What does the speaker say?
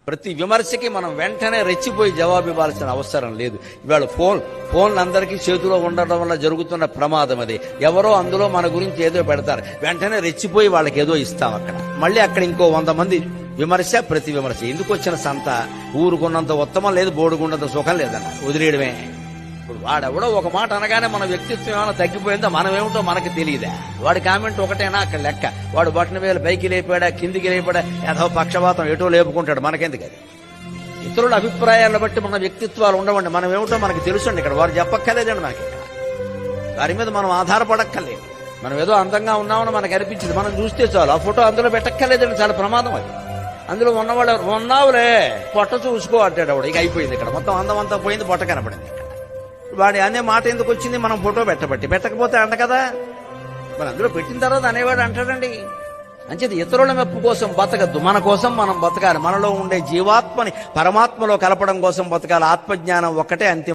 ప్రతి విమర్శకి మనం వెంటనే రెచ్చిపోయి జవాబు ఇవ్వాల్సిన అవసరం లేదు. ఇవాళ ఫోన్లు అందరికీ చేతిలో ఉండడం వల్ల జరుగుతున్న ప్రమాదం అది. ఎవరో అందులో మన గురించి ఏదో పెడతారు, వెంటనే రెచ్చిపోయి వాళ్ళకి ఏదో ఇస్తాం. మళ్ళీ అక్కడ ఇంకో 100 మంది విమర్శ, ప్రతి విమర్శ. ఎందుకు వచ్చిన సంత? ఊరుకున్నంత ఉత్తమం లేదు, బోడుకున్నంత సుఖం లేదన్న వదిలేయడమే. ఇప్పుడు వాడెవడో ఒక మాట అనగానే మన వ్యక్తిత్వం ఏమైనా తగ్గిపోయిందో, మనం ఏమిటో మనకు తెలియదా? వాడి కామెంట్ ఒకటేనా అక్కడ లెక్క? వాడు బటన్ వేలు పైకి లేపాడా, కిందికి లేపాడా, ఏదో పక్షపాతం ఎటో లేపుకుంటాడు, మనకెందుకు అది? ఇతరుల అభిప్రాయాలను బట్టి మన వ్యక్తిత్వాలు ఉండవండి. మనం ఏమిటో మనకు తెలుసండి. ఇక్కడ వారు చెప్పక్కర్లేదండి మనకి. వారి మీద మనం ఆధారపడక్కర్లేదు. మనం ఏదో అందంగా ఉన్నామని మనకు అనిపించింది, మనం చూస్తే చాలు. ఆ ఫోటో అందులో పెట్టక్కర్లేదండి, చాలా ప్రమాదం అది. అందులో ఉన్నవాళ్ళు ఉన్నావులే, పొట్ట చూసుకో అంటాడు వాడు. ఇక అయిపోయింది. ఇక్కడ మొత్తం అందం అంతా పోయింది, పొట్ట కనపడింది. వాడి అనే మాట ఎందుకు వచ్చింది? మనం ఫోటో పెట్టకపోతే అంట కదా. మరి అందులో పెట్టిన తర్వాత అనేవాడు అంటాడండి. అంచేది ఇతరుల మెప్పు కోసం బతకద్దు, మన కోసం మనం బతకాలి. మనలో ఉండే జీవాత్మని పరమాత్మలో కలపడం కోసం బతకాలి. ఆత్మజ్ఞానం ఒక్కటే అంతిమ.